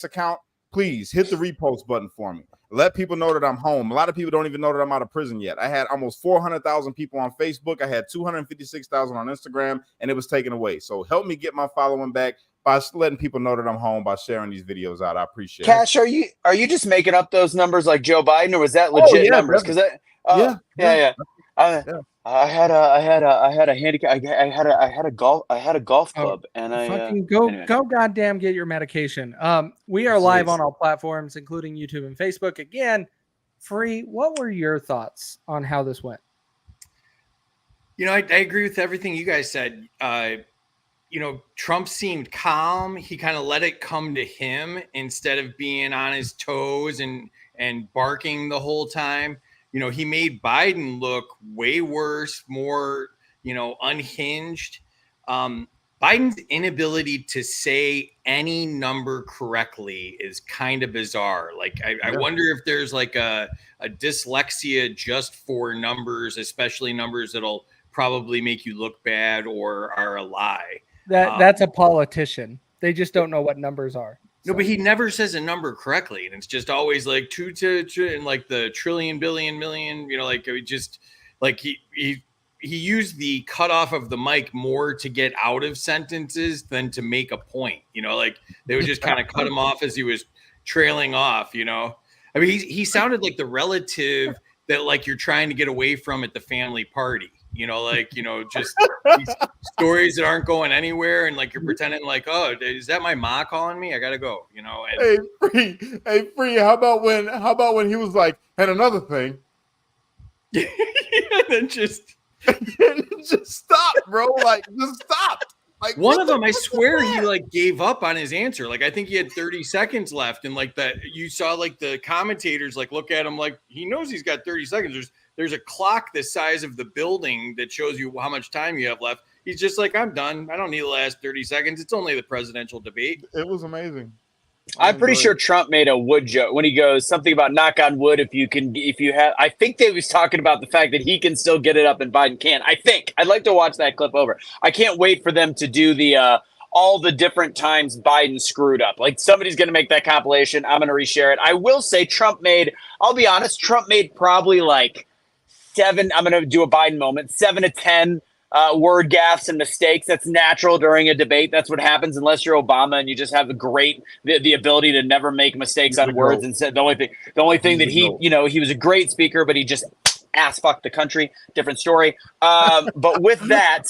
account, please hit the repost button for me. Let people know that I'm home. A lot of people don't even know that I'm out of prison yet. I had almost 400,000 people on Facebook. I had 256,000 on Instagram, and it was taken away. So help me get my following back by letting people know that I'm home by sharing these videos out. I appreciate it. Cash, are you just making up those numbers like Joe Biden, or was that legit numbers? Because yeah. I had a golf club, and fucking go goddamn get your medication. We are live on all platforms, including YouTube and Facebook. Again, free. What were your thoughts on how this went? I agree with everything you guys said. Trump seemed calm. He kind of let it come to him instead of being on his toes and barking the whole time. He made Biden look way worse, more, unhinged. Biden's inability to say any number correctly is kind of bizarre. Like, I wonder if there's like a dyslexia just for numbers, especially numbers that'll probably make you look bad or are a lie. That's a politician. They just don't know what numbers are. No, but he never says a number correctly, and it's just always like two and like the trillion, billion, million. He used the cutoff of the mic more to get out of sentences than to make a point. They would just kind of cut him off as he was trailing off. I mean, he sounded like the relative that like you're trying to get away from at the family party. Just these stories that aren't going anywhere, and like you're pretending like, oh, is that my ma calling me? I gotta go. Hey, free. How about when he was like, and another thing, then just stop, bro. Like, just stop. Like, one of them, I swear, he like gave up on his answer. Like, I think he had 30 seconds left, and like that, you saw like the commentators like look at him like he knows he's got 30 seconds. There's a clock the size of the building that shows you how much time you have left. He's just like, I'm done. I don't need the last 30 seconds. It's only the presidential debate. It was amazing. I'm pretty sure Trump made a wood joke when he goes something about knock on wood. I think they was talking about the fact that he can still get it up and Biden can't. I'd like to watch that clip over. I can't wait for them to do the, all the different times Biden screwed up. Like, somebody's going to make that compilation. I'm going to reshare it. I will say I'll be honest, Trump made probably like 7, I'm going to do a Biden moment, 7 to 10 word gaffes and mistakes. That's natural during a debate. That's what happens unless you're Obama and you just have the ability to never make mistakes on words. And said the only thing that he was a great speaker, but he just ass fucked the country. Different story. But with that,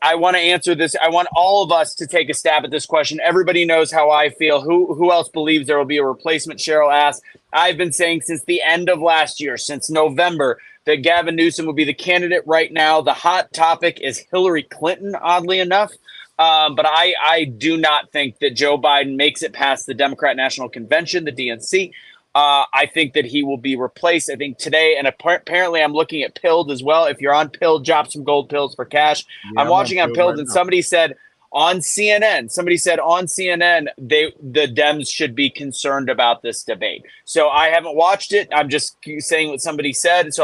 I want to answer this. I want all of us to take a stab at this question. Everybody knows how I feel. Who else believes there will be a replacement? Cheryl asked. I've been saying since the end of last year, since November, that Gavin Newsom would be the candidate right now. The hot topic is Hillary Clinton, oddly enough. But I do not think that Joe Biden makes it past the Democrat National Convention, the DNC. I think that he will be replaced. I think today, and apparently I'm looking at Pilled as well. If you're on Pilled, drop some gold pills for Cash. Yeah, I'm watching on Pilled, and somebody said on CNN, the Dems should be concerned about this debate. So I haven't watched it. I'm just saying what somebody said. So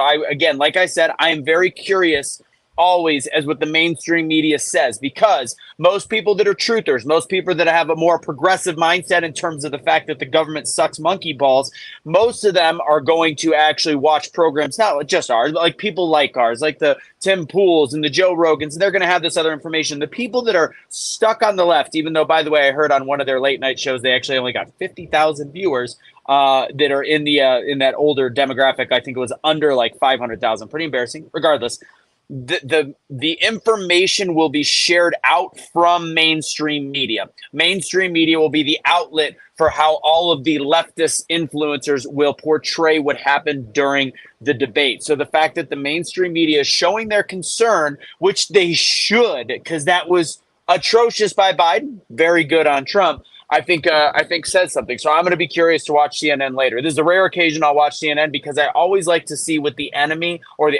like I said, I am very curious always as what the mainstream media says, because most people that are truthers, most people that have a more progressive mindset in terms of the fact that the government sucks monkey balls, most of them are going to actually watch programs, not just ours, but like people like ours, like the Tim Pools and the Joe Rogans, and they're going to have this other information. The people that are stuck on the left, even though, by the way, I heard on one of their late night shows, they actually only got 50,000 viewers that are in that older demographic. I think it was under like 500,000. Pretty embarrassing. Regardless, the information will be shared out from mainstream media. Mainstream media will be the outlet for how all of the leftist influencers will portray what happened during the debate. So the fact that the mainstream media is showing their concern, which they should, because that was atrocious by Biden, very good on Trump, I think says something. So I'm going to be curious to watch CNN later. This is a rare occasion I'll watch CNN because I always like to see what the enemy, what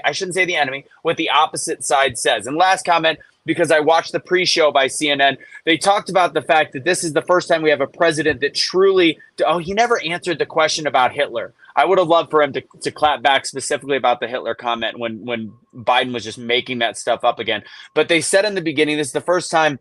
the opposite side says. And last comment, because I watched the pre-show by CNN, they talked about the fact that this is the first time we have a president that truly, he never answered the question about Hitler. I would have loved for him to clap back specifically about the Hitler comment when Biden was just making that stuff up again. But they said in the beginning, this is the first time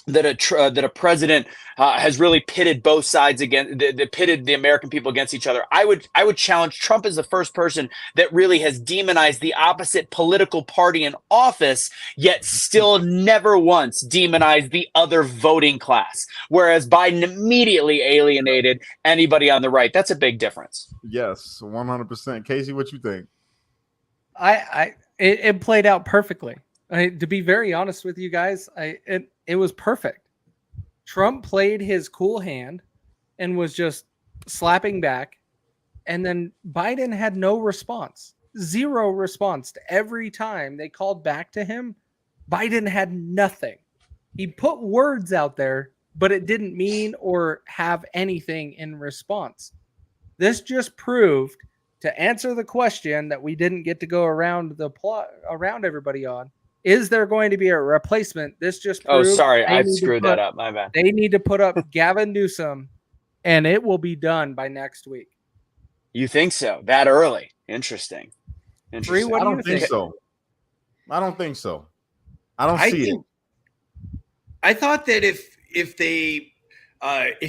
that a president has really pitted both sides against, pitted the American people against each other. I would challenge Trump as the first person that really has demonized the opposite political party in office, yet still never once demonized the other voting class. Whereas Biden immediately alienated anybody on the right. That's a big difference. Yes, 100%. Kaecey, what you think? It played out perfectly. To be very honest with you guys, it was perfect. Trump played his cool hand and was just slapping back. And then Biden had no response, zero response to every time they called back to him. Biden had nothing. He put words out there, but it didn't mean or have anything in response. This just proved, to answer the question that we didn't get to go around around everybody on, is there going to be a replacement? This just proved. Oh, sorry, I screwed that up. My bad. They need to put up Gavin Newsom, and it will be done by next week. You think so? That early? Interesting. Free, what I do don't you think think? so. I don't think so. I don't see it. I thought that if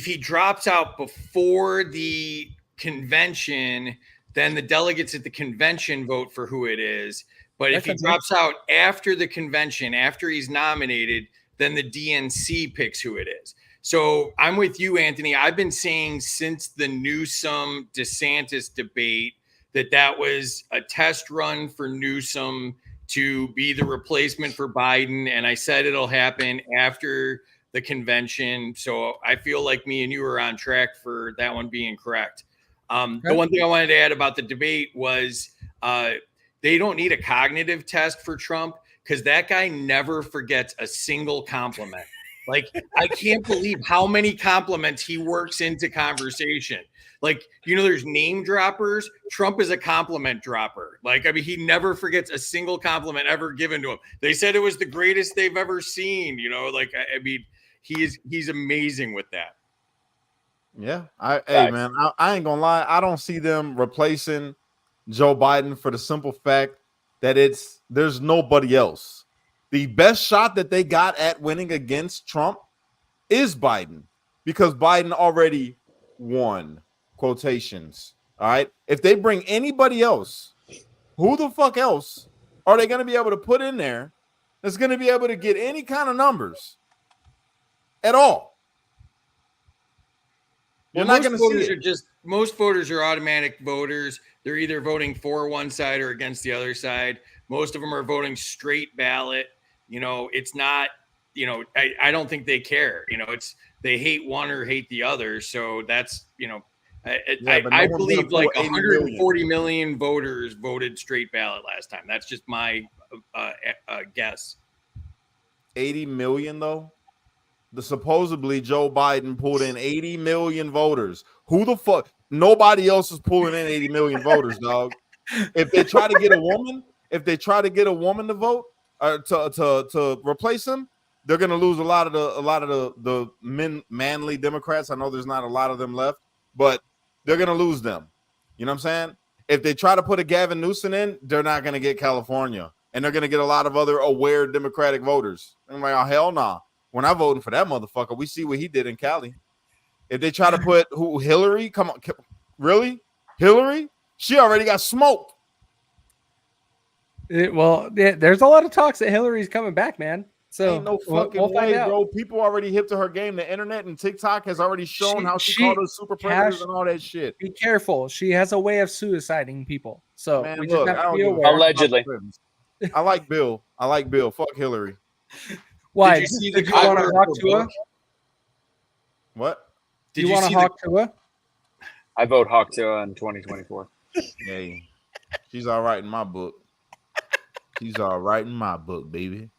he drops out before the convention, then the delegates at the convention vote for who it is. But if he drops out after the convention, after he's nominated, then the DNC picks who it is. So I'm with you, Anthony. I've been saying since the Newsom DeSantis debate that was a test run for Newsom to be the replacement for Biden. And I said it'll happen after the convention. So I feel like me and you are on track for that one being correct. The one thing I wanted to add about the debate was they don't need a cognitive test for Trump because that guy never forgets a single compliment. Like, I can't believe how many compliments he works into conversation. Like, there's name droppers. Trump is a compliment dropper. Like, I mean, he never forgets a single compliment ever given to him. They said it was the greatest they've ever seen. I mean, he's amazing with that. Yeah. Hey, man, I ain't gonna lie. I don't see them replacing Joe Biden for the simple fact that there's nobody else. The best shot that they got at winning against Trump is Biden, because Biden already won, quotations. All right. If they bring anybody else, who the fuck else are they going to be able to put in there that's going to be able to get any kind of numbers at all? You're not going to see it. Most voters are automatic voters. They're either voting for one side or against the other side. Most of them are voting straight ballot. It's not, I don't think they care. They hate one or hate the other. So that's, I believe like 140 million voters voted straight ballot last time. That's just my guess. 80 million though? Supposedly Joe Biden pulled in 80 million voters. Who the fuck? Nobody else is pulling in 80 million voters, dog. If they try to get a woman, to vote to replace him, they're gonna lose a lot of the manly Democrats. I know there's not a lot of them left, but they're gonna lose them. You know what I'm saying? If they try to put a Gavin Newsom in, they're not gonna get California, and they're gonna get a lot of other aware Democratic voters. I'm like, oh hell nah. We're not voting for that motherfucker. We see what he did in Cali. If they try to put Hillary, come on, really? Hillary? She already got smoked. There's a lot of talks that Hillary's coming back, man. So ain't no fucking way, bro. People already hip to her game. The internet and TikTok has already shown how she called us super predators and all that shit. Be careful. She has a way of suiciding people. So man, we look, just have to be aware. Allegedly. I like Bill. Fuck Hillary. Why? Did you see Did you want to talk to her? What? Did you want to talk to her? I vote Hawk Tua in 2024. Hey, she's all right in my book. She's all right in my book, baby.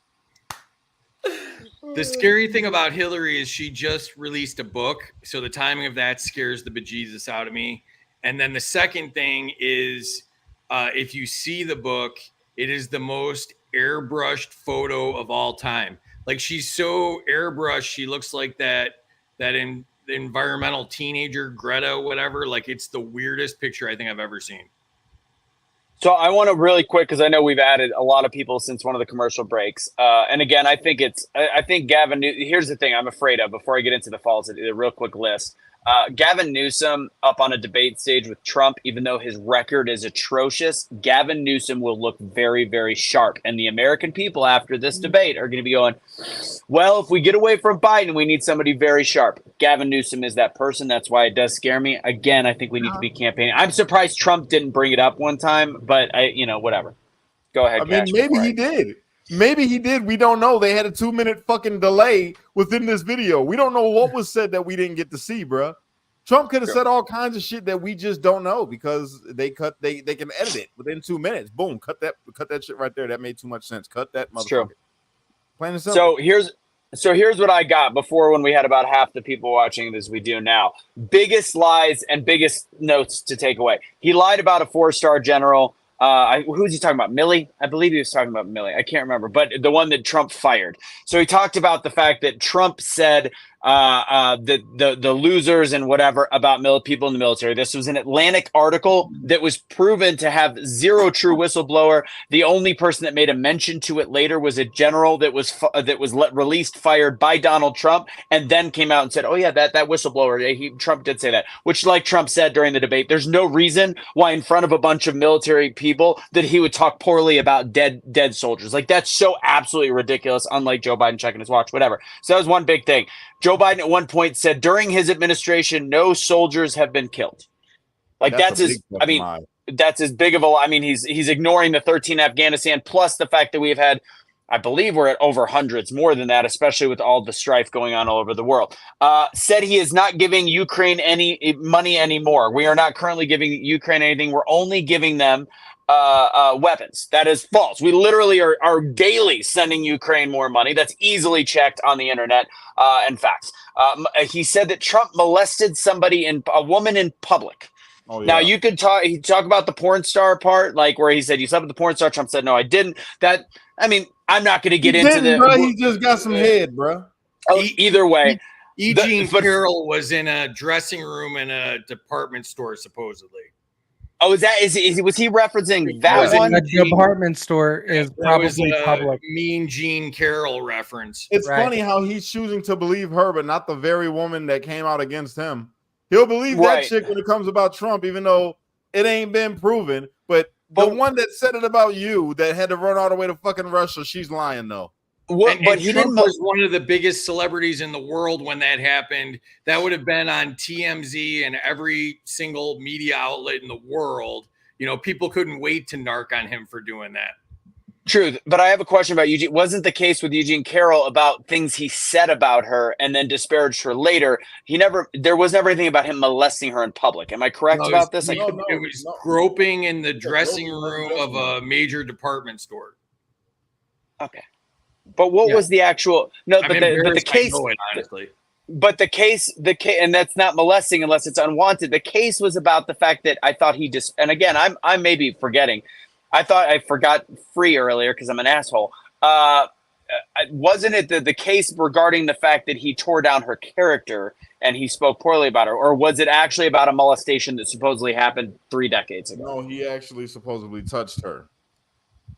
The scary thing about Hillary is she just released a book. So the timing of that scares the bejesus out of me. And then the second thing is if you see the book, it is the most airbrushed photo of all time. Like, she's so airbrushed, she looks like that in the environmental teenager Greta, whatever. Like, it's the weirdest picture I think I've ever seen. So I want to really quick, because I know we've added a lot of people since one of the commercial breaks. And again, I think Gavin, here's the thing I'm afraid of before I get into the falls, a real quick list. Gavin Newsom up on a debate stage with Trump, even though his record is atrocious, Gavin Newsom will look very, very sharp. And the American people after this debate are going to be going, well, if we get away from Biden, we need somebody very sharp. Gavin Newsom is that person. That's why it does scare me. Again, I think we need to be campaigning. I'm surprised Trump didn't bring it up one time, but whatever. Go ahead. I mean, maybe he did. Maybe he did. We don't know. They had a 2-minute fucking delay within this video. We don't know what was said that we didn't get to see, bro. Trump could have said all kinds of shit that we just don't know because they can edit it within 2 minutes. Boom, cut that shit right there. That made too much sense. Cut that motherfucker. True. Plain and simple. So here's what I got before when we had about half the people watching as we do now. Biggest lies and biggest notes to take away. He lied about a 4-star general. Who's he talking about? Milley? I believe he was talking about Milley. I can't remember, but the one that Trump fired. So he talked about the fact that Trump said the losers and whatever about people in the military. This was an Atlantic article that was proven to have zero true whistleblower. The only person that made a mention to it later was a general that was released, fired by Donald Trump, and then came out and said, "Oh yeah, that whistleblower, Trump did say that." Which, like Trump said during the debate, there's no reason why in front of a bunch of military people that he would talk poorly about dead soldiers. Like that's so absolutely ridiculous. Unlike Joe Biden checking his watch, whatever. So that was one big thing. Joe Biden at one point said during his administration, no soldiers have been killed. Like that's as big of a lie. I mean, he's ignoring the 13 in Afghanistan, plus the fact that we've had, I believe we're at over hundreds, more than that, especially with all the strife going on all over the world. Said he is not giving Ukraine any money anymore. We are not currently giving Ukraine anything. We're only giving them weapons. That is false. We literally are daily sending Ukraine more money. That's easily checked on the internet and facts. He said that Trump molested a woman in public. Oh, yeah. Now you could talk about the porn star part, like where he said you slept with the porn star. Trump said no, I didn't. I'm not going to get into the. Bro, he just got some head, bro. Either way, Eugene Carroll was in a dressing room in a department store, supposedly. Oh, was he referencing that one? The department store is probably public. Mean Gene Carroll reference. It's funny how he's choosing to believe her, but not the very woman that came out against him. He'll believe that chick when it comes about Trump, even though it ain't been proven. But the one that said it about you that had to run all the way to fucking Russia, she's lying though. But he was one of the biggest celebrities in the world when that happened. That would have been on TMZ and every single media outlet in the world. You know, people couldn't wait to narc on him for doing that. True, but I have a question about Eugene. Wasn't the case with Eugene Carroll about things he said about her and then disparaged her later? There was never anything about him molesting her in public. Am I correct about this? It was groping in the dressing room of a major department store. Okay. But what was the actual? No, but the case. Honestly, but the case, and that's not molesting unless it's unwanted. The case was about the fact that I thought and again, I may be forgetting. I thought I forgot Free earlier because I'm an asshole. Wasn't it the case regarding the fact that he tore down her character and he spoke poorly about her, or was it actually about a molestation that supposedly happened 3 decades ago? No, he actually supposedly touched her.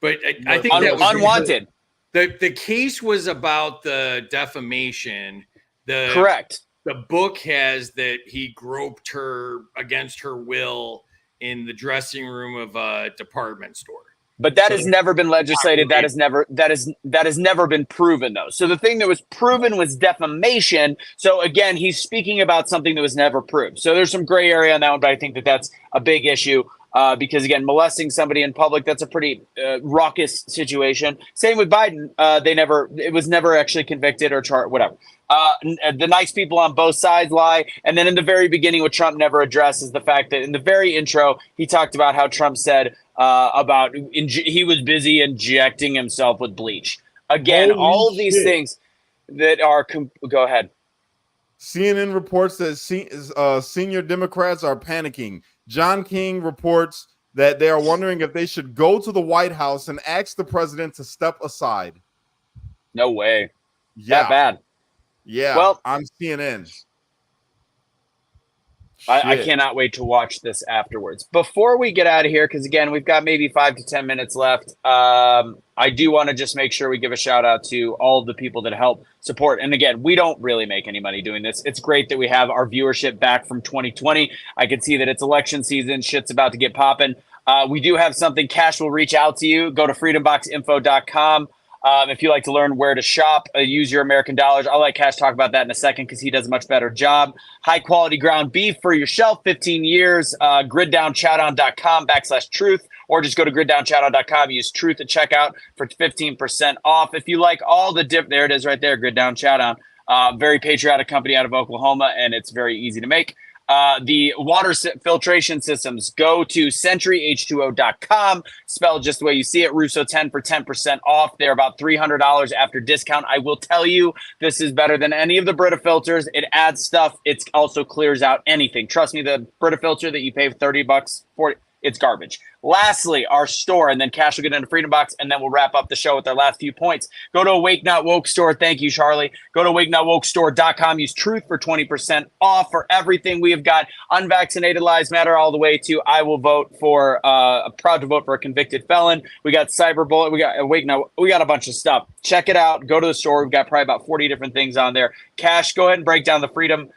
But I think that was unwanted. The case was about the defamation. Correct. The book has that he groped her against her will in the dressing room of a department store. But that has never been legislated. That has never been proven though. So the thing that was proven was defamation. So again, he's speaking about something that was never proved. So there's some gray area on that one, but I think that's a big issue. Because again, molesting somebody in public, that's a pretty raucous situation. Same with Biden. It was never actually convicted or charged, whatever. The nice people on both sides lie. And then in the very beginning, what Trump never addressed is the fact that in the very intro, he talked about how Trump said he was busy injecting himself with bleach. Again, all of these things that are, go ahead. CNN reports that senior Democrats are panicking. John King reports that they are wondering if they should go to the White House and ask the president to step aside. No way. Yeah. That bad. Yeah. Well, on CNN. I cannot wait to watch this afterwards. Before we get out of here, because again, we've got maybe 5 to 10 minutes left. I do want to just make sure we give a shout out to all of the people that help support. And again, we don't really make any money doing this. It's great that we have our viewership back from 2020. I can see that it's election season. Shit's about to get popping. We do have something. Kash will reach out to you. Go to freedomboxinfo.com. If you like to learn where to shop, use your American dollars. I'll let Kash talk about that in a second because he does a much better job. High quality ground beef for your shelf, 15 years. Griddownchowdown.com/truth, or just go to griddownchowdown.com. Use truth at checkout for 15% off. If you like all the there it is right there, Grid Down Chowdown. Very patriotic company out of Oklahoma, and it's very easy to make. The water filtration systems, go to centuryh2o.com, spelled just the way you see it. Russo 10 for 10% off. They're about $300 after discount. I will tell you, this is better than any of the Brita filters. It adds stuff. It also clears out anything. Trust me, the Brita filter that you pay $30 for, it's garbage. Lastly, our store, and then Kash will get into Freedom Box, and then we'll wrap up the show with our last few points. Go to Awake Not Woke store. Thank you, Charlie. Go to awakenotwokestore.com. Use truth for 20% off for everything. We have got unvaccinated lives matter all the way to I will vote for proud to vote for a convicted felon. We got cyberbullet. We got Awake Not. We got a bunch of stuff. Check it out. Go to the store. We've got probably about 40 different things on there. Kash, go ahead and break down the Freedom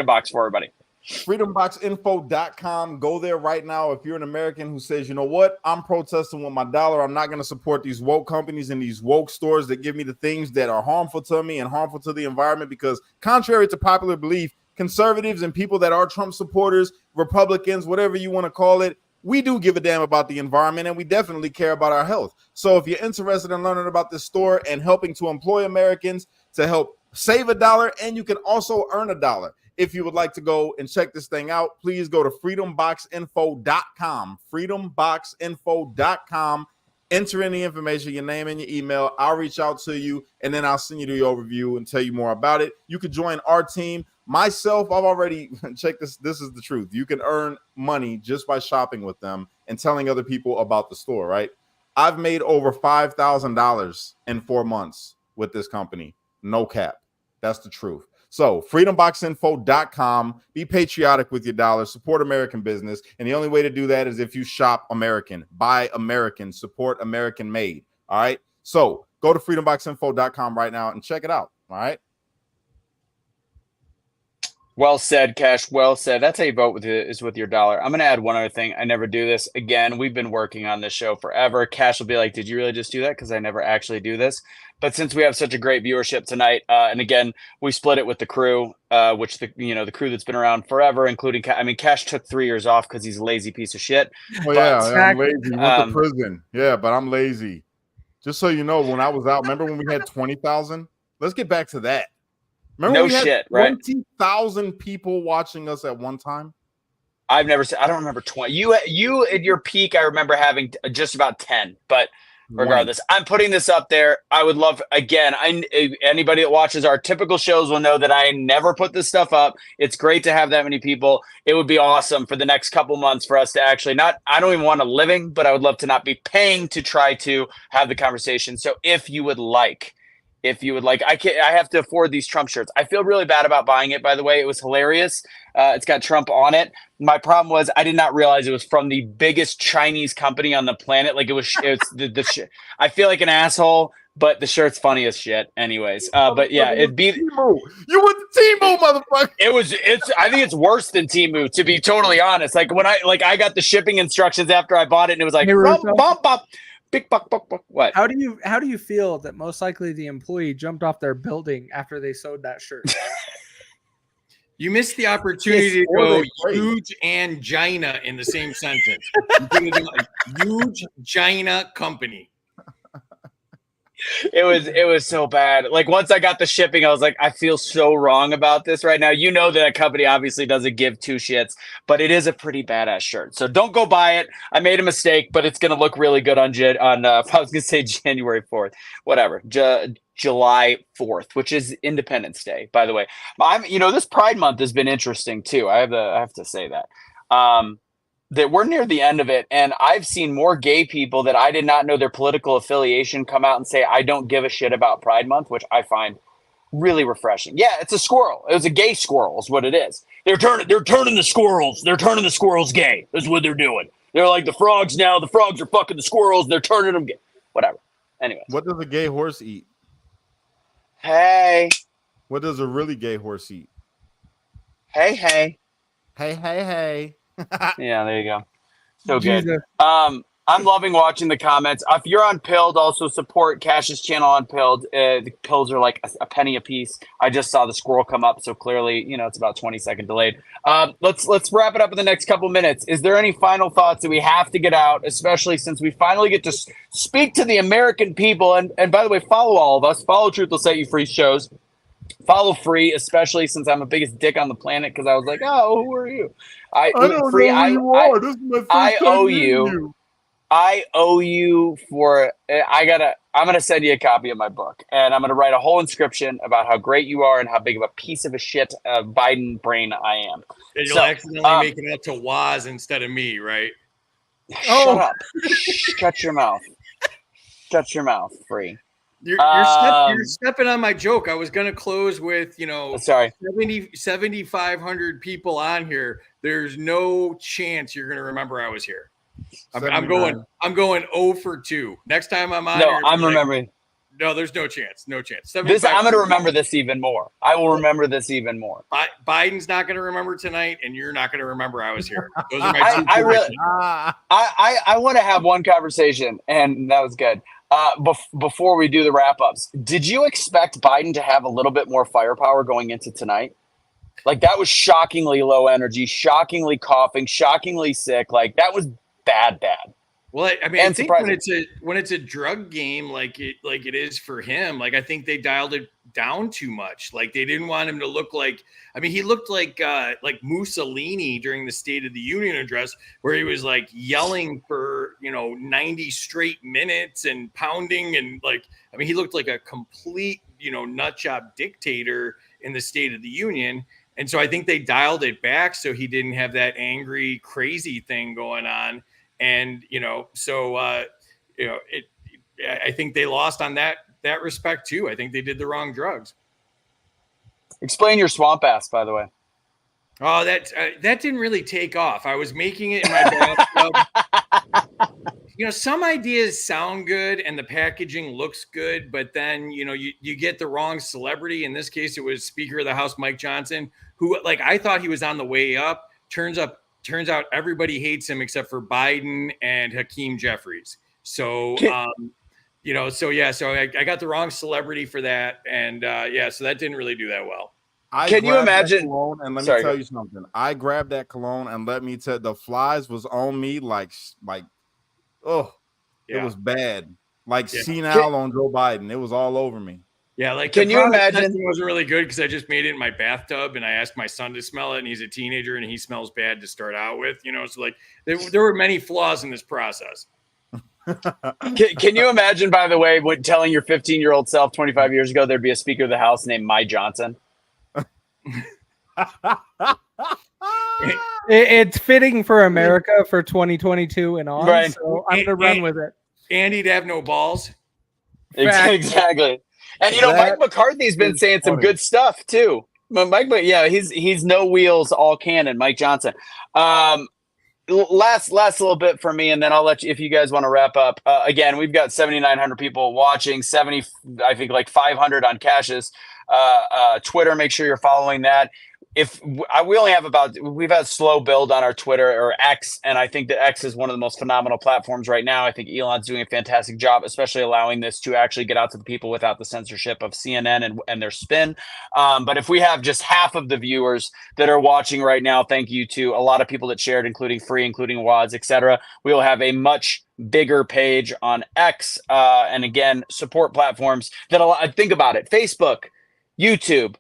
Box for everybody. freedomboxinfo.com. Go there right now. If you're an American who says, you know what, I'm protesting with my dollar, I'm not going to support these woke companies and these woke stores that give me the things that are harmful to me and harmful to the environment, because contrary to popular belief, conservatives and people that are Trump supporters, Republicans, whatever you want to call it, we do give a damn about the environment, and we definitely care about our health. So if you're interested in learning about this store and helping to employ Americans to help save $1, and you can also earn $1. If you would like to go and check this thing out, please go to freedomboxinfo.com, freedomboxinfo.com. Enter in the information, your name and your email. I'll reach out to you, and then I'll send you the overview and tell you more about it. You could join our team. Myself, I've already checked this. This is the truth. You can earn money just by shopping with them and telling other people about the store, right? I've made over $5,000 in 4 months with this company. No cap. That's the truth. So freedomboxinfo.com, be patriotic with your dollars, support American business. And the only way to do that is if you shop American, buy American, support American made. All right. So go to freedomboxinfo.com right now and check it out. All right. Well said, Kash. Well said. That's how you vote with your dollar. I'm going to add one other thing. I never do this. Again, we've been working on this show forever. Kash will be like, did you really just do that? Because I never actually do this. But since we have such a great viewership tonight, and again, we split it with the crew, which the crew that's been around forever, including Kash took 3 years off because he's a lazy piece of shit. Oh yeah, I'm lazy. Went to prison. Yeah, but I'm lazy. Just so you know, when I was out, remember when we had 20,000? Let's get back to that. Remember no shit, right? 20,000 people watching us at one time. I don't remember 20. You at your peak, I remember having just about 10, but. Regardless, I'm putting this up there. I would love, again, anybody that watches our typical shows will know that I never put this stuff up. It's great to have that many people. It would be awesome for the next couple months for us to actually I don't even want a living, but I would love to not be paying to try to have the conversation. So if you would like, I have to afford these Trump shirts. I feel really bad about buying it, by the way. It was hilarious. It's got Trump on it. My problem was I did not realize it was from the biggest Chinese company on the planet. Like it's the shit. I feel like an asshole, but the shirt's funny as shit anyways. But yeah, it'd be Temu. You went to Temu, motherfucker. I think it's worse than Temu, to be totally honest. Like when I got the shipping instructions after I bought it, and it was like, big buck. What? How do you feel that most likely the employee jumped off their building after they sewed that shirt? You missed the opportunity to go huge angina in the same sentence. Huge China company. It was so bad. Like once I got the shipping, I was like, I feel so wrong about this right now. You know that company obviously doesn't give two shits, but it is a pretty badass shirt. So don't go buy it. I made a mistake, but it's gonna look really good on I was gonna say January 4th, whatever. July 4th, which is Independence Day, by the way. This Pride Month has been interesting too. I have to say that. That we're near the end of it, and I've seen more gay people that I did not know their political affiliation come out and say, I don't give a shit about Pride Month, which I find really refreshing. Yeah, it's a squirrel. It was a gay squirrel is what it is. They're turning the squirrels. They're turning the squirrels gay. That's what they're doing. They're like the frogs now. The frogs are fucking the squirrels. They're turning them gay. Whatever. Anyway. What does a gay horse eat? Hey. What does a really gay horse eat? Hey. Hey, hey, hey. Yeah, there you go. So good. Jesus. I'm loving watching the comments. If you're on Pilled, also support Cash's channel on Pilled. The pills are like a penny a piece. I just saw the scroll come up, so clearly, it's about 20-second delayed. Let's wrap it up in the next couple minutes. Is there any final thoughts that we have to get out, especially since we finally get to speak to the American people? And by the way, follow all of us. Follow Truth Will Set You Free shows. Follow Free, especially since I'm the biggest dick on the planet because I was like, oh, who are you? I don't Free, know who you are. This is my first time owe you. I owe you for. I'm gonna send you a copy of my book, and I'm gonna write a whole inscription about how great you are and how big of a piece of a shit Biden brain I am. And you'll accidentally make it up to Waz instead of me, right? Shut up! Shut your mouth! Shut your mouth, Free. You're stepping on my joke. I was gonna close with 7,500 people on here. There's no chance you're gonna remember I was here. I'm going 0 for 2. Next time I'm on here, I'm remembering. No, there's no chance. No chance. I'm going to remember this even more. I will remember this even more. Biden's not going to remember tonight, and you're not going to remember I was here. Those are my two. I want to have one conversation, and that was good. Before we do the wrap-ups, did you expect Biden to have a little bit more firepower going into tonight? Like, that was shockingly low energy, shockingly coughing, shockingly sick. Like, that was bad. Well, I mean, I think when it's a drug game like it is for him, like I think they dialed it down too much. Like they didn't want him to look like. I mean, he looked like Mussolini during the State of the Union address, where he was like yelling for 90 straight minutes and pounding and he looked like a complete nut job dictator in the State of the Union. And so I think they dialed it back so he didn't have that angry, crazy thing going on. And, I think they lost on that respect too. I think they did the wrong drugs. Explain your swamp ass, by the way. Oh, that didn't really take off. I was making it in my bathtub. Some ideas sound good and the packaging looks good, but then, you get the wrong celebrity. In this case, it was Speaker of the House, Mike Johnson, who I thought he was on the way up. Turns out everybody hates him except for Biden and Hakeem Jeffries. So, so I got the wrong celebrity for that. And so that didn't really do that well. Can you imagine? And let me tell you something. I grabbed that cologne and let me tell the flies was on me it was bad. Senile on Joe Biden. It was all over me. Yeah, can you imagine? It wasn't really good because I just made it in my bathtub and I asked my son to smell it, and he's a teenager and he smells bad to start out with. So there were many flaws in this process. Can you imagine, by the way, when telling your 15-year-old self 25 years ago there'd be a Speaker of the House named Mike Johnson? It's fitting for America for 2022 and on, right. So I'm going to run with it. And he'd have no balls. Exactly. And Mike McCarthy's been saying some good stuff too. But he's no wheels, all cannon. Mike Johnson. Last little bit for me, and then I'll let you if you guys want to wrap up. Again, we've got 7,900 people watching. 500 on Cash's Twitter. Make sure you're following that. We've had slow build on our Twitter or X, and I think that X is one of the most phenomenal platforms right now. I think Elon's doing a fantastic job, especially allowing this to actually get out to the people without the censorship of CNN and their spin. But if we have just half of the viewers that are watching right now, thank you to a lot of people that shared, including Free, including Waz, etc. We will have a much bigger page on X, and again, support platforms that think about it: Facebook, YouTube,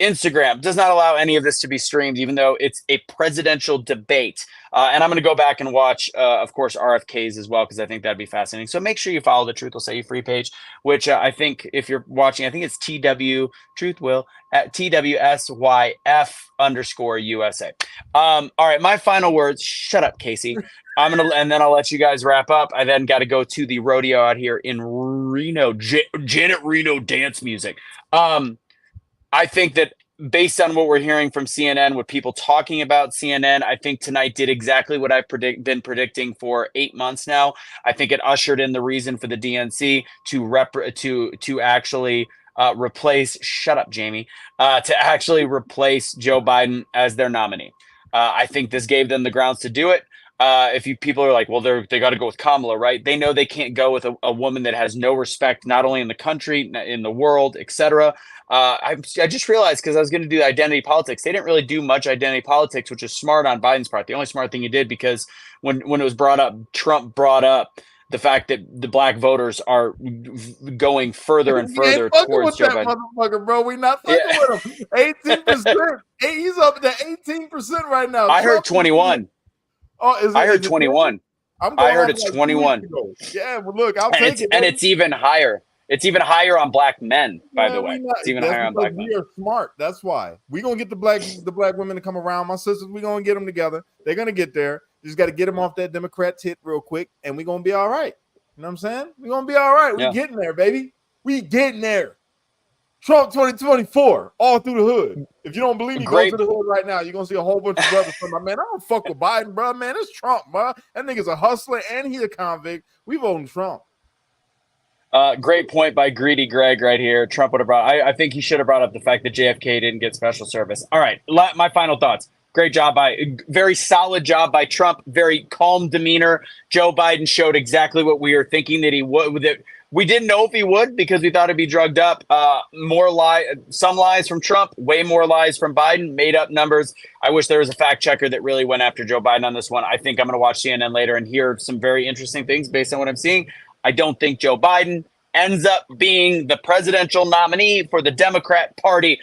Instagram does not allow any of this to be streamed, even though it's a presidential debate. And I'm going to go back and watch, of course, RFKs as well, because I think that'd be fascinating. So make sure you follow the Truth Will Set You Free page, which I think if you're watching, I think it's Truth Will at TWSYF_USA. All right, my final words. Shut up, Kaecey. And then I'll let you guys wrap up. I then got to go to the rodeo out here in Reno, Janet Reno dance music. I think that based on what we're hearing from CNN, with people talking about CNN, I think tonight did exactly what I've been predicting for 8 months now. I think it ushered in the reason for the DNC to actually replace. Shut up, Jamie. To actually replace Joe Biden as their nominee. I think this gave them the grounds to do it. If people are like, well, they got to go with Kamala, right? They know they can't go with a woman that has no respect, not only in the country, in the world, etc. I just realized, because I was going to do identity politics, they didn't really do much identity politics, which is smart on Biden's part. The only smart thing he did, because when it was brought up, Trump brought up the fact that the black voters are going further and further towards Joe Biden. Motherfucker, bro. We not fucking with him. 18%. He's up to 18% right now. I heard 21. Oh, I heard 21. I heard it's 21. Yeah, well, look, I'll take it. And it's even higher. It's even higher on black men, by the way. It's even higher on black men. We are smart. That's why. We're going to get the black women to come around. My sisters, we're going to get them together. They're going to get there. Just got to get them off that Democrat tit real quick, and we're going to be all right. You know what I'm saying? We're going to be all right. We're getting there, baby. We getting there. Trump 2024, all through the hood. If you don't believe me, go to the hood right now. You're going to see a whole bunch of brothers from my man. I don't fuck with Biden, bro. Man, it's Trump, bro. That nigga's a hustler, and he a convict. We voting Trump. Great point by Greedy Greg right here. Trump would have I think he should have brought up the fact that JFK didn't get special service. All right, my final thoughts. Great job very solid job by Trump. Very calm demeanor. Joe Biden showed exactly what we were thinking that he would. That we didn't know if he would, because we thought he'd be drugged up. Some lies from Trump, way more lies from Biden, made up numbers. I wish there was a fact checker that really went after Joe Biden on this one. I think I'm going to watch CNN later and hear some very interesting things based on what I'm seeing. I don't think Joe Biden ends up being the presidential nominee for the Democrat Party.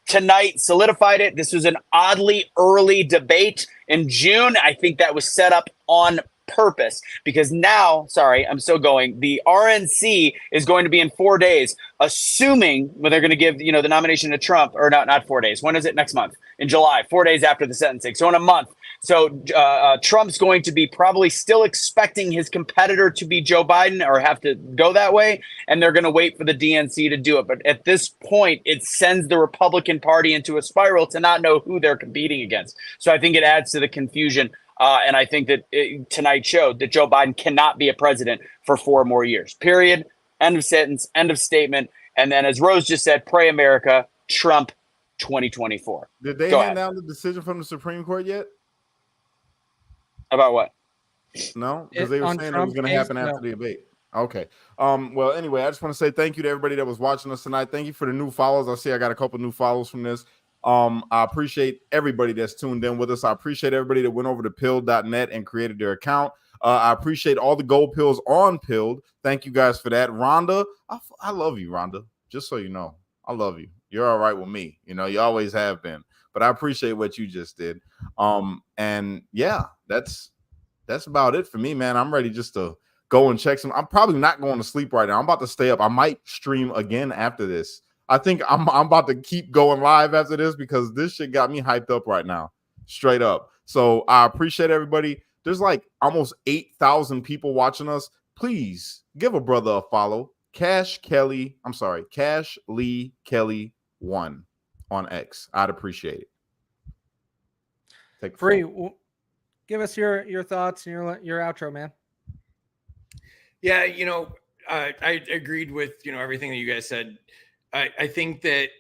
Tonight solidified it. This was an oddly early debate in June. I think that was set up on purpose, because now, the RNC is going to be in 4 days, assuming when they're going to give, the nomination to Trump, or not 4 days. When is it? Next month in July, 4 days after the sentencing. So in a month. So Trump's going to be probably still expecting his competitor to be Joe Biden, or have to go that way. And they're going to wait for the DNC to do it. But at this point, it sends the Republican Party into a spiral to not know who they're competing against. So I think it adds to the confusion. And I think that tonight showed that Joe Biden cannot be a president for 4 more years. Period. End of sentence. End of statement. And then, as Rose just said, pray America, Trump 2024. Did they hand down the decision from the Supreme Court yet? About what? No, because they were saying it was going to happen after the debate. Okay. Well, anyway, I just want to say thank you to everybody that was watching us tonight. Thank you for the new follows. I see I got a couple new follows from this. I appreciate everybody that's tuned in with us. I appreciate everybody that went over to pill.net and created their account. I appreciate all the gold pills on Pilled. Thank you guys for that. Rhonda, I love you, Rhonda. Just so you know, I love you. You're all right with me. You always have been. But I appreciate what you just did. And yeah, that's about it for me, man. I'm ready just to go and check some. I'm probably not going to sleep right now. I'm about to stay up. I might stream again after this. I think I'm about to keep going live after this, because this shit got me hyped up right now, straight up. So I appreciate everybody. There's like almost 8,000 people watching us. Please give a brother a follow. Kash Lee Kelly 1 on X. I'd appreciate it. Take Free. Give us your thoughts and your outro, man. Yeah, I agreed with everything that you guys said. I think that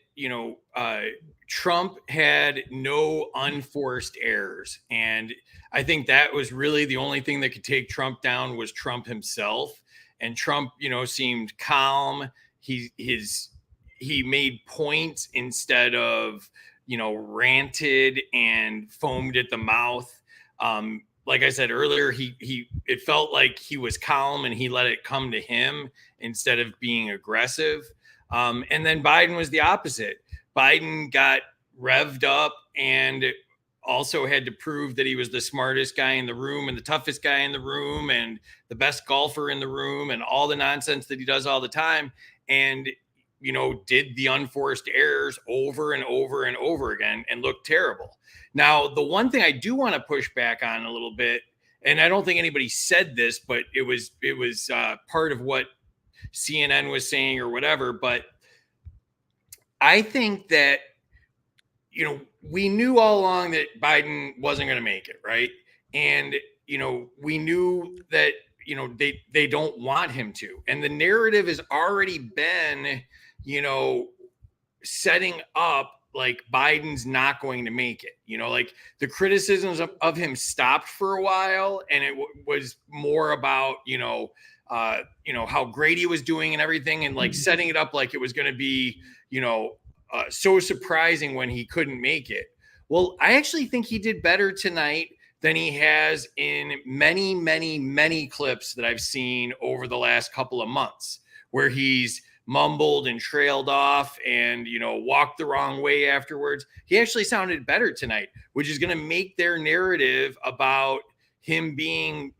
Trump had no unforced errors, and I think that was really the only thing that could take Trump down was Trump himself. And Trump, seemed calm. He made points instead of ranted and foamed at the mouth. Like I said earlier, it felt like he was calm and he let it come to him instead of being aggressive. And then Biden was the opposite. Biden got revved up and also had to prove that he was the smartest guy in the room and the toughest guy in the room and the best golfer in the room and all the nonsense that he does all the time. And, did the unforced errors over and over and over again and looked terrible. Now, the one thing I do want to push back on a little bit, and I don't think anybody said this, but it was part of what CNN was saying or whatever, but I think that you know, we knew all along that Biden wasn't going to make it, right? And, you know, we knew that, you know, they don't want him to. And the narrative has already been, you know, setting up like Biden's not going to make it. You know, like the criticisms of him stopped for a while, and it was more about, you know, how great he was doing and everything, and like setting it up like it was going to be, you know, so surprising when he couldn't make it. Well, I actually think he did better tonight than he has in many, many, many clips that I've seen over the last couple of months, where he's mumbled and trailed off and, you know, walked the wrong way afterwards. He actually sounded better tonight, which is going to make their narrative about him being,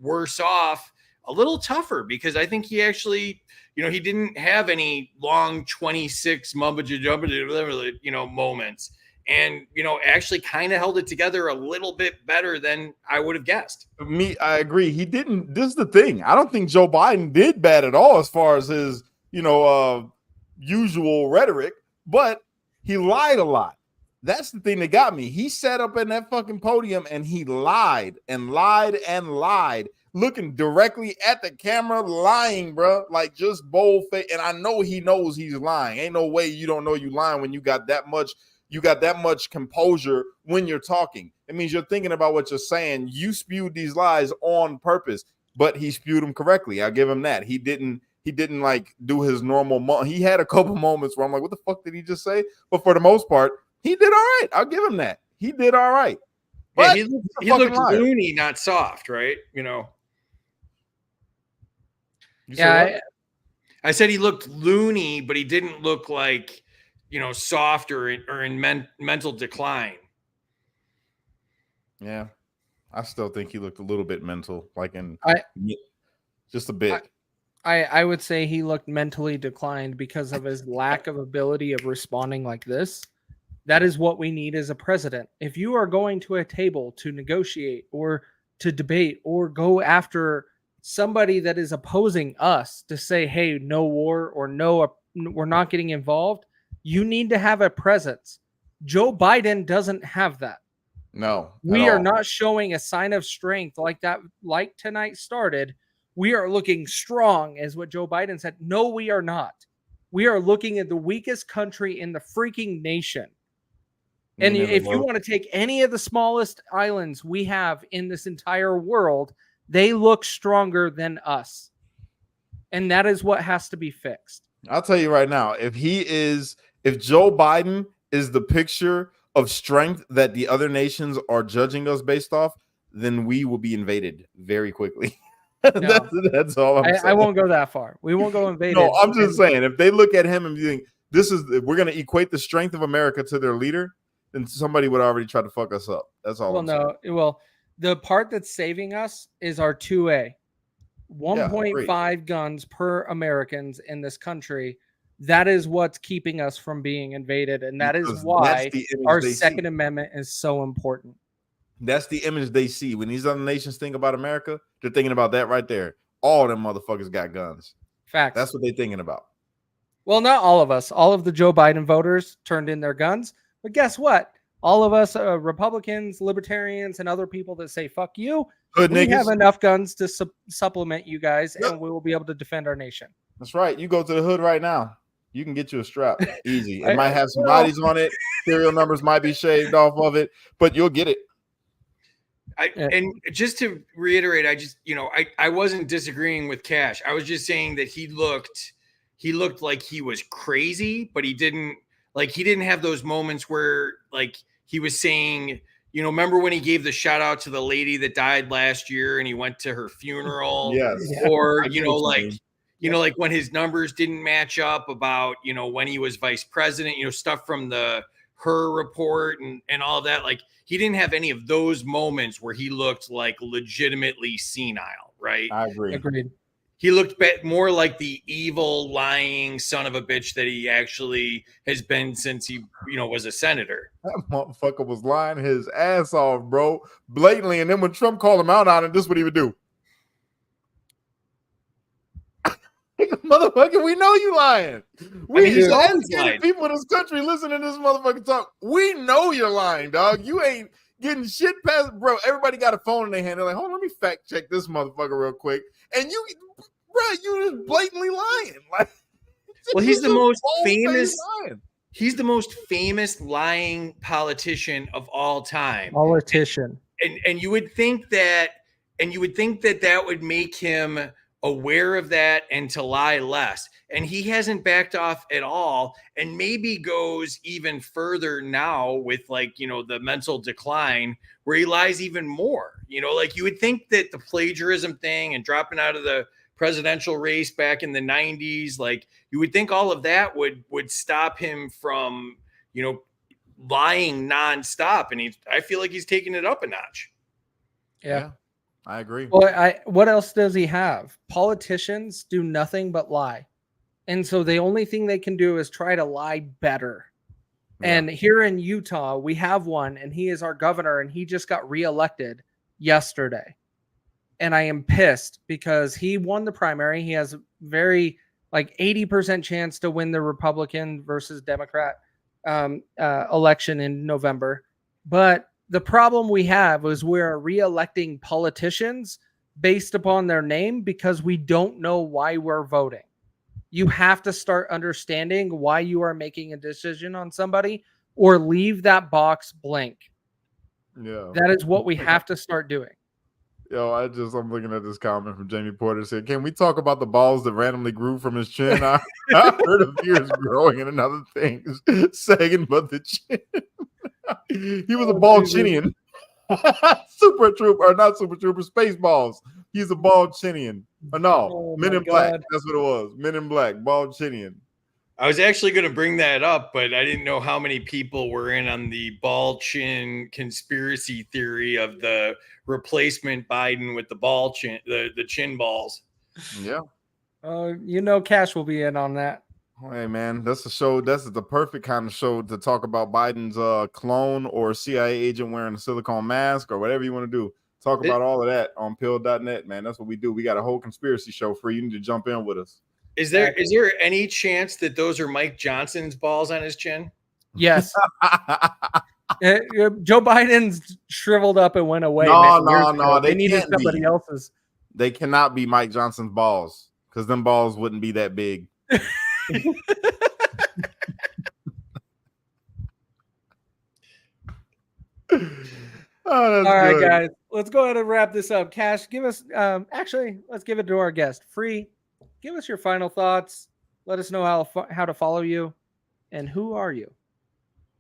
worse off a little tougher, because I think he actually, you know, he didn't have any long 26 moments, and, you know, actually kind of held it together a little bit better than I would have guessed. I agree. He didn't. This is the thing. I don't think Joe Biden did bad at all as far as his, usual rhetoric, but he lied a lot. That's the thing that got me. He sat up in that fucking podium and he lied and lied and lied, looking directly at the camera, lying, bro, like just bold face. And I know he knows he's lying. Ain't no way you don't know you lying when you got that much composure when you're talking. It means you're thinking about what you're saying. You spewed these lies on purpose, but he spewed them correctly. I'll give him that. He didn't like do his normal. He had a couple moments where I'm like, what the fuck did he just say? But for the most part, he did all right. I'll give him that. He did all right. But yeah, he looked loony, not soft, right? You know. I said he looked loony, but he didn't look like, you know, soft or in mental decline. Yeah, I still think he looked a little bit mental, like just a bit. I would say he looked mentally declined because of his lack of ability of responding like this. That is what we need as a president. If you are going to a table to negotiate or to debate or go after somebody that is opposing us to say, hey, no war or no, we're not getting involved, you need to have a presence. Joe Biden doesn't have that. No, we are not showing a sign of strength like that, like tonight started. We are looking strong, as what Joe Biden said. No, we are not. We are looking at the weakest country in the freaking nation. And if you want to take any of the smallest islands we have in this entire world, they look stronger than us. And that is what has to be fixed. I'll tell you right now, if Joe Biden is the picture of strength that the other nations are judging us based off, then we will be invaded very quickly. No, that's all I'm saying. I won't go that far. We won't go invaded. No, I'm just saying, if they look at him and think we're going to equate the strength of America to their leader, then somebody would already try to fuck us up. That's all. Well, the part that's saving us is our 2A. 1.5 guns per Americans in this country. That is what's keeping us from being invaded. And that is why our Second Amendment is so important. That's the image they see. When these other nations think about America, they're thinking about that right there. All them motherfuckers got guns. Facts. That's what they're thinking about. Well, not all of us. All of the Joe Biden voters turned in their guns. But guess what? All of us Republicans, libertarians, and other people that say, fuck you, we have enough guns to supplement you guys, and we will be able to defend our nation. That's right. You go to the hood right now. You can get you a strap. Easy. It might have some bodies on it. Serial numbers might be shaved off of it, but you'll get it. And just to reiterate, I wasn't disagreeing with Kash. I was just saying that he looked like he was crazy, but he didn't have those moments where like he was saying, remember when he gave the shout out to the lady that died last year and he went to her funeral? Yes. Or, like when his numbers didn't match up about, when he was vice president, stuff from her report and all of that. Like he didn't have any of those moments where he looked like legitimately senile, right? I agree. Agreed. He looked more like the evil, lying son of a bitch that he actually has been since he, was a senator. That motherfucker was lying his ass off, bro, blatantly. And then when Trump called him out on it, this is what he would do. Motherfucker, we know you lying. he's the always lying. educated people in this country listening to this motherfucker talk. We know you're lying, dog. You ain't getting shit past, bro. Everybody got a phone in their hand. They're like, hold on, let me fact check this motherfucker real quick. And you, bro, you just blatantly lying. Like, well, he's the most famous. He's the most famous lying politician of all time. Politician. And you would think that, that would make him aware of that and to lie less. And he hasn't backed off at all, and maybe goes even further now with, like, you know, the mental decline where he lies even more. You know, like, you would think that the plagiarism thing and dropping out of the presidential race back in the 90s, like, you would think all of that would stop him from, you know, lying nonstop. And I feel like he's taking it up a notch. Yeah. I agree. Well, what else does he have? Politicians do nothing but lie. And so the only thing they can do is try to lie better. Yeah. And here in Utah, we have one, and he is our governor, and he just got reelected yesterday. And I am pissed because he won the primary. He has a very, like, 80% chance to win the Republican versus Democrat election in November. But the problem we have is we're re-electing politicians based upon their name because we don't know why we're voting. You have to start understanding why you are making a decision on somebody, or leave that box blank. Yeah. That is what we have to start doing. Yo, I'm looking at this comment from Jamie Porter. Said, can we talk about the balls that randomly grew from his chin? I heard of ears growing and another things sagging but the chin. He was a bald chinian. Super Trooper, or not Super Trooper, Spaceballs. He's a bald chinian. Or no, Men in Black. That's what it was. Men in Black, bald chinian. I was actually going to bring that up, but I didn't know how many people were in on the bald chin conspiracy theory of the replacement Biden with the bald chin, the chin balls. Yeah. You know, Kash will be in on that. Hey, man, that's a show. That's the perfect kind of show to talk about Biden's clone or CIA agent wearing a silicone mask or whatever you want to do. Talk about all of that on pill.net, man. That's what we do. We got a whole conspiracy show for you. You need to jump in with us. Is there any chance that those are Mike Johnson's balls on his chin? Yes. Joe Biden's shriveled up and went away. No. They needed somebody else's. They cannot be Mike Johnson's balls because them balls wouldn't be that big. All right, guys, let's go ahead and wrap this up. Kash, give us let's give it to our guest. Free, give us your final thoughts. Let us know how to follow you, and who are you?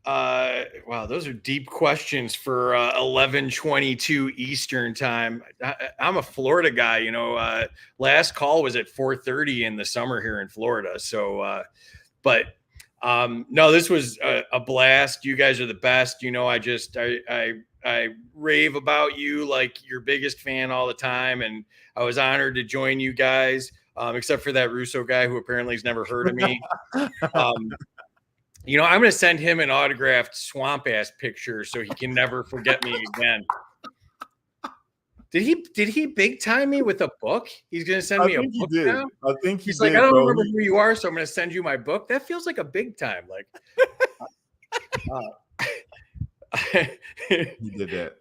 Wow, those are deep questions for 11:22 Eastern time. I'm a Florida guy, you know. Last call was at 4:30 in the summer here in Florida. So, no, this was a blast. You guys are the best. You know, I rave about you like your biggest fan all the time, and I was honored to join you guys. Except for that Russo guy who apparently has never heard of me. You know, I'm going to send him an autographed swamp ass picture so he can never forget me again. Did he big time me with a book? He's going to send me a book now? I think he's like, I don't remember who you are, so I'm going to send you my book. That feels like a big time. Like, he did that.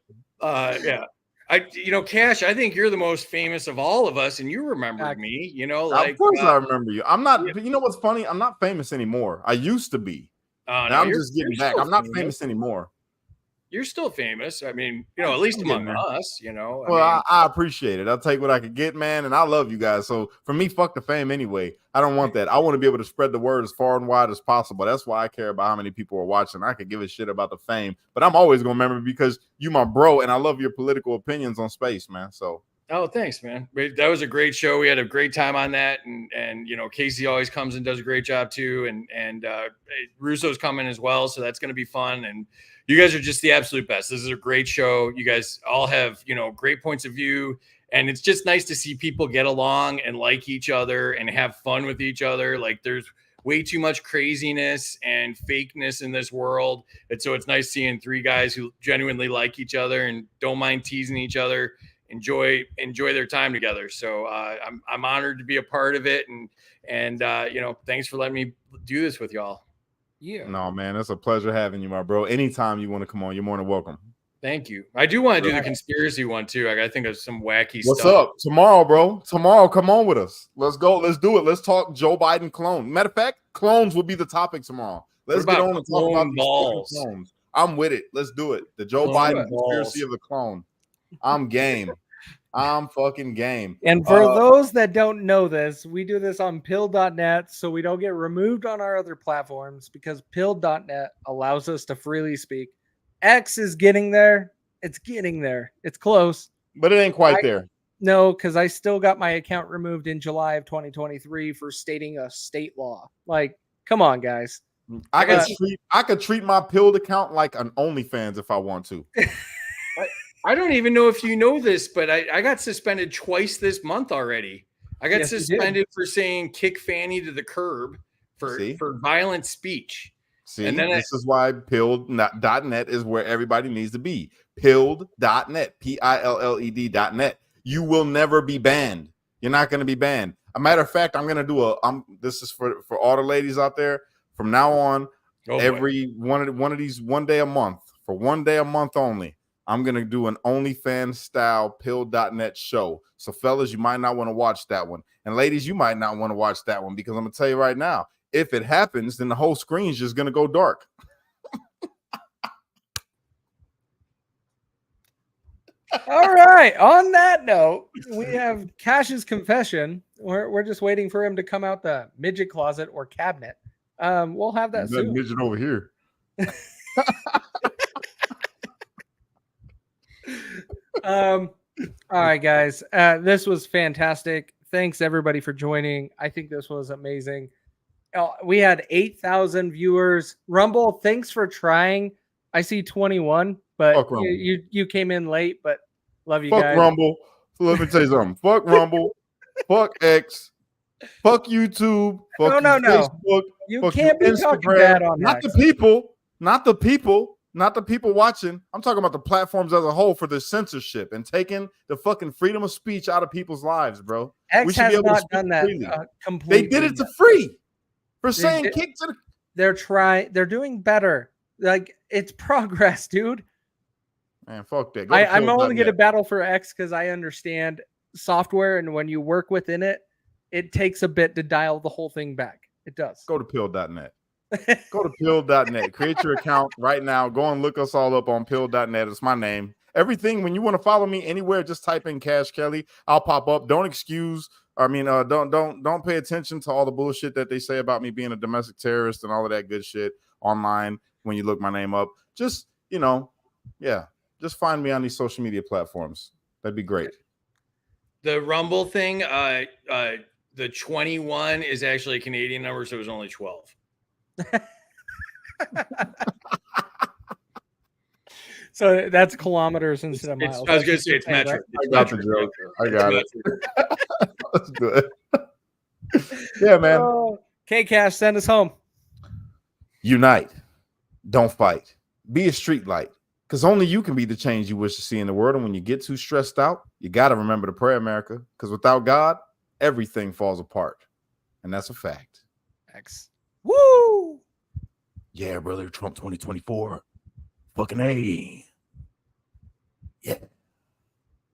Yeah. Kash, I think you're the most famous of all of us, and you remembered me, you know, like, of course I remember you. I'm not, you know what's funny? I'm not famous anymore. I used to be. Now I'm just getting back. I'm not famous anymore. You're still famous. I mean, you know, at least among us, you know. I appreciate it. I'll take what I could get, man. And I love you guys. So for me, fuck the fame anyway. I don't want that. I want to be able to spread the word as far and wide as possible. That's why I care about how many people are watching. I could give a shit about the fame, but I'm always going to remember because you my bro, and I love your political opinions on space, man. So. Oh, thanks, man. That was a great show. We had a great time on that. And you know, Kaecey always comes and does a great job too. And Russo's coming as well. So that's going to be fun. And you guys are just the absolute best. This is a great show. You guys all have, you know, great points of view. And it's just nice to see people get along and like each other and have fun with each other. Like, there's way too much craziness and fakeness in this world. And so it's nice seeing three guys who genuinely like each other and don't mind teasing each other enjoy their time together. So I'm honored to be a part of it, and thanks for letting me do this with y'all. Yeah. No, man, it's a pleasure having you, my bro. Anytime you want to come on, you're more than welcome. Thank you. I do want to do the conspiracy one too. I got to think of some wacky What's stuff. up? Tomorrow, bro. Tomorrow, come on with us. Let's go. Let's do it. Let's talk Joe Biden clone. Matter of fact, clones will be the topic tomorrow. Let's get on and talk about these clones. I'm with it. Let's do it. The Joe Biden conspiracy of the clone. I'm game. I'm fucking game. And for those that don't know this, we do this on pill.net so we don't get removed on our other platforms because pill.net allows us to freely speak. X is getting there. It's getting there. It's close. But it ain't quite there. No, because I still got my account removed in July of 2023 for stating a state law. Like, come on, guys. I could treat my pilled account like an OnlyFans if I want to. I don't even know if you know this, but I got suspended twice this month already. I got suspended for saying kick Fanny to the curb for violent speech. See, and then this is why pilled.net is where everybody needs to be. Pilled.net, PILLED.net. You will never be banned. You're not going to be banned. A matter of fact, I'm going to do this is for all the ladies out there. From now on, every one of these 1 day a month, for 1 day a month only, I'm going to do an OnlyFans style pilled.net show. So fellas, you might not want to watch that one. And ladies, you might not want to watch that one because I'm going to tell you right now, if it happens, then the whole screen's just going to go dark. All right. On that note, we have Kash's confession. We're just waiting for him to come out the midget closet or cabinet. We'll have that soon. Midget over here. All right, guys. This was fantastic. Thanks everybody for joining. I think this was amazing. We had 8,000 viewers. Rumble, thanks for trying. I see 21, but you came in late, but love you guys. Fuck Rumble. Let me tell you something. Fuck Rumble. Fuck X. Fuck YouTube. Fuck Facebook. You can't be talking bad on Not X. Not the people watching. I'm talking about the platforms as a whole for the censorship and taking the fucking freedom of speech out of people's lives, bro. X has not done that completely. They did it to free for saying kick to the. They're doing better. Like, it's progress, dude. Man, fuck that. I'm only going to battle for X because I understand software, and when you work within it, it takes a bit to dial the whole thing back. It does. Go to pill.net. Go to pill.net. Create your account right now. Go and look us all up on pill.net. It's my name. Everything, when you want to follow me anywhere, just type in Kash Kelly. I'll pop up. Don't pay attention to all the bullshit that they say about me being a domestic terrorist and all of that good shit online when you look my name up. Just, just find me on these social media platforms. That'd be great. The Rumble thing, the 21 is actually a Canadian number, so it was only 12. So that's kilometers instead of miles. I was going to say it's metric. I got the joke. I got it. That's good. Yeah, man. Okay, Kash, send us home. Unite. Don't fight. Be a street light. Because only you can be the change you wish to see in the world. And when you get too stressed out, you got to remember to pray, America. Because without God, everything falls apart. And that's a fact. X. Woo! Yeah, brother. Trump 2024. Fucking A. Yeah.